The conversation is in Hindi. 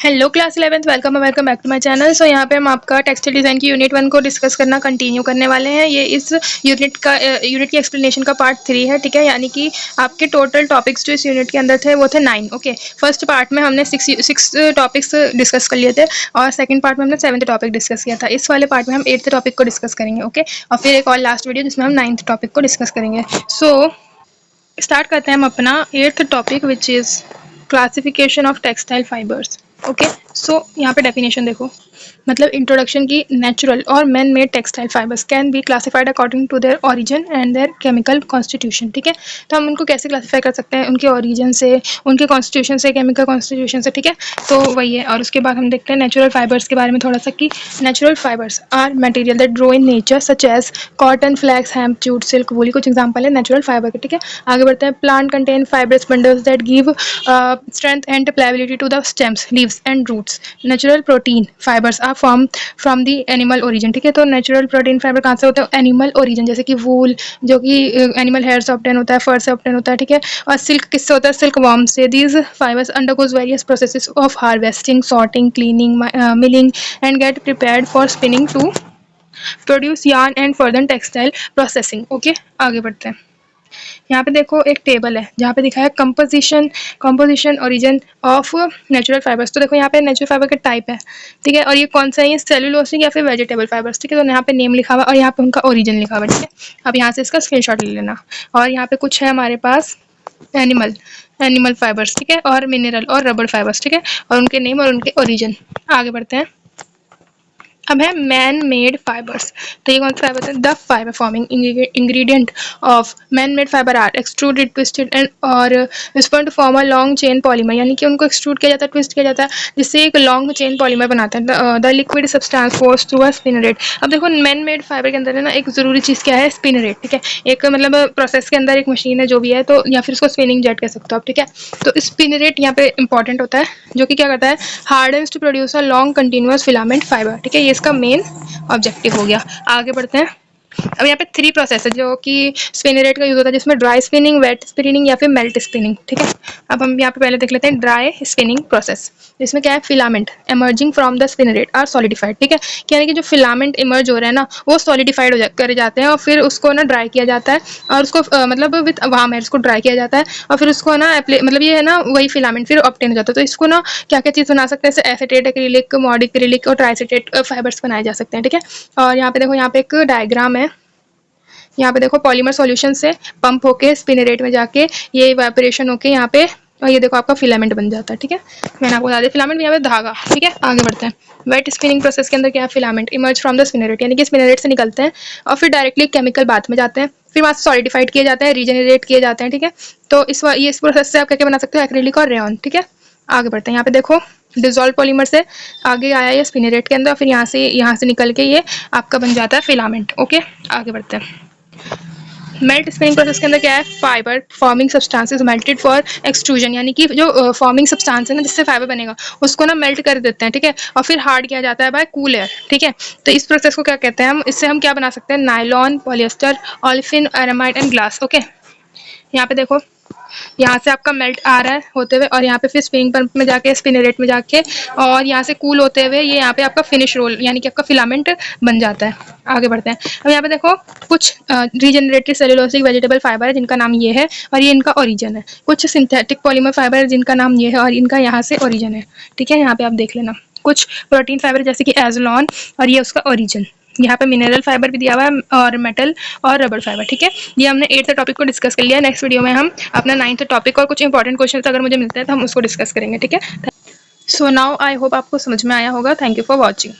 Hello class 11th, welcome back to my channel. So यहाँ पे हम आपका टेक्सटाइल डिज़ाइन की यूनिट 1 को डिस्कस करना कंटिन्यू करने वाले हैं। ये इस यूनिट की एक्सप्लेनेशन का पार्ट 3 है, ठीक है। यानी कि आपके टोटल टॉपिक्स जो इस यूनिट के अंदर थे वो थे 9। ओके, फर्स्ट पार्ट में हमने 6 टॉपिक्स डिस्कस कर लिए थे और सेकंड पार्ट में हमने 7th टॉपिक डिस्कस किया था। इस वाले पार्ट में हम 8th टॉपिक को डिस्कस करेंगे। ओके, और फिर एक और लास्ट वीडियो जिसमें हम 9th टॉपिक को डिस्कस करेंगे। सो स्टार्ट करते हैं हम अपना 8th topic, which is classification of textile fibres. Okay, so यहाँ पे डेफिनेशन देखो, मतलब इंट्रोडक्शन की। नेचुरल और man made textile fibres can be classified according to their origin and their chemical constitution, ठीक है। तो हम उनको कैसे क्लासीफाई कर सकते हैं? उनके ओरिजिन से, उनके कॉन्स्टिट्यूशन से, केमिकल कॉन्स्टिट्यूशन से, ठीक है। तो वही है। और उसके बाद हम देखते हैं नेचुरल फाइबर्स के बारे में थोड़ा सा, कि natural fibres are material that grow in nature such as cotton, flax, hemp, jute, silk, wool. कुछ एग्जांपल है नेचुरल फाइबर के, ठीक है। आगे बढ़ते हैं। Plant contain fibrous bundles that give strength and pliability to the stems, leaves and roots. Natural protein fibres are form from the animal origin, ठीक है। तो नेचुरल प्रोटीन फाइबर कहाँ से होता है? एनिमल ओरिजिन, जैसे कि वूल जो कि एनिमल हेयर से ऑब्टेन होता है, फर से ऑब्टेन होता है, ठीक है। और सिल्क किससे होता है? सिल्क वॉर्म से। These fibres undergoes various processes of harvesting, sorting, cleaning, milling and get prepared for spinning to produce yarn and further textile processing. Okay, आगे बढ़ते हैं। यहाँ पे देखो एक टेबल है जहाँ पे दिखा है composition origin of natural fibres. तो देखो यहाँ पे नेचुरल फाइबर के टाइप है, ठीक है। और ये कौन सा है? ये सेलुलोसिक या फिर वेजिटेबल फाइबर्स, ठीक है। तो यहाँ पे नेम लिखा हुआ और यहाँ पे उनका ओरिजिन लिखा हुआ, ठीक है। अब यहाँ से इसका स्क्रीनशॉट ले लेना। और यहाँ पे कुछ है हमारे पास एनिमल फाइबर्स, ठीक है, और मिनरल और रबर फाइबर्स, ठीक है, और उनके नेम और उनके ओरिजिन। आगे बढ़ते हैं। अब है मैन मेड फाइबर्स। तो ये कौन सा फाइबर है? The fibre forming ingredient of man made fibre are extruded, twisted and और spun to form a long chain polymer. यानी कि उनको एक्सट्रूड किया जाता है, ट्विस्ट किया जाता है, जिससे एक लॉन्ग चेन पॉलीमर बनाता है। The liquid substance force through a spinneret. अब देखो मैन मेड फाइबर के अंदर है ना एक जरूरी चीज़ क्या है? स्पिनरेट, ठीक है। एक मतलब प्रोसेस के अंदर एक मशीन है जो भी है, तो या फिर उसको स्पिनिंग जेट कह सकते हो आप, ठीक है। तो स्पिनरेट यहाँ पे इंपॉर्टेंट होता है, जो कि क्या करता है? Hardens to produce a long continuous filament fibre, ठीक है। ये इसका मेन ऑब्जेक्टिव हो गया। आगे बढ़ते हैं। अब यहाँ पे 3 प्रोसेस है जो कि स्पिनरेट का यूज होता है, जिसमें ड्राई स्पिनिंग, वेट स्पिनिंग या फिर मेल्ट स्पिनिंग, ठीक है। अब हम यहाँ पे पहले देख लेते हैं ड्राई स्पिनिंग प्रोसेस। इसमें क्या है? Filament emerging from the spinneret are solidified, ठीक है। यानी कि जो फिलामेंट इमर्ज हो रहे हैं ना, वो सॉलिडिफाइड करे जाते हैं और फिर उसको ना ड्राई किया जाता है, और उसको मतलब विथ वार्म एयर उसको ड्राई किया जाता है, और फिर उसको ना मतलब ये है ना वही फिलामेंट फिर ऑब्टेन हो जाता है। तो इसको ना क्या क्या चीज़ बना सकते हैं? जैसे एसीटेट एक्रिलिक, मॉड एक्रिलिक और ट्राइसिटेट फाइबर्स बनाए जा सकते हैं, ठीक है। और यहाँ पे देखो, यहाँ पे एक डायग्राम है। यहाँ पे देखो पॉलीमर सॉल्यूशन से पंप होके स्पिनरेट में जाके ये इवेपोरेशन होके यहाँ पे, और ये देखो आपका फिलामेंट बन जाता है, ठीक है। मैंने आपको बता दिया फिलामेंट, यहाँ पे धागा, ठीक है। आगे बढ़ते हैं। वेट स्पिनिंग प्रोसेस के अंदर क्या है? Filament emerge from the spinneret, यानी कि स्पिनरेट से निकलते हैं और फिर डायरेक्टली केमिकल बाथ में जाते हैं, फिर वहाँ से सॉलिडिफाइड किए जाते हैं, रीजनरेट किए जाते हैं, ठीक है। तो इस प्रोसेस से आप क्या क्या बना सकते हो? एक्रिलिक और रेयन, ठीक है। आगे बढ़ते हैं। यहाँ पे देखो डिजोल्व पॉलीमर से आगे आया ये स्पिनरेट के अंदर, फिर यहाँ से निकल के ये आपका बन जाता है फिलामेंट। ओके, आगे बढ़ते हैं। मेल्ट स्पिनिंग प्रोसेस के अंदर क्या है? Fibre forming substances melted for extrusion, यानी कि जो फॉर्मिंग सब्सटेंस है ना जिससे फाइबर बनेगा, उसको ना मेल्ट कर देते हैं, ठीक है, और फिर हार्ड किया जाता है बाय कूल एयर, ठीक है। तो इस प्रोसेस को क्या कहते हैं? हम इससे हम क्या बना सकते हैं? Nylon, polyester, olefin, aramid and glass. Okay, यहाँ पे देखो, यहाँ से आपका मेल्ट आ रहा है होते हुए, और यहाँ पे फिर स्पिनिंग पंप में जाके, स्पिनरेट में जाके, और यहाँ से कूल होते हुए ये यहाँ पे आपका फिनिश रोल यानी कि आपका फिलामेंट बन जाता है। आगे बढ़ते हैं। अब यहाँ पे देखो कुछ रीजनरेटेड सेलुलोसिक वेजिटेबल फाइबर है जिनका नाम ये है और ये इनका ओरिजिन है। कुछ सिंथेटिक पॉलीमर फाइबर है जिनका नाम ये है और इनका यहाँ से ओरिजिन है, ठीक है। यहाँ पे आप देख लेना। कुछ प्रोटीन फाइबर जैसे कि एज़ोलॉन और ये उसका ओरिजिन। यहाँ पे मिनरल फाइबर भी दिया हुआ है और मेटल और रबर फाइबर, ठीक है। ये हमने 8th टॉपिक को डिस्कस कर लिया। नेक्स्ट वीडियो में हम अपना 9th टॉपिक और कुछ इंपॉर्टेंट क्वेश्चन अगर मुझे मिलते हैं तो हम उसको डिस्कस करेंगे, ठीक है। सो नाउ आई होप आपको समझ में आया होगा। Thank you for watching.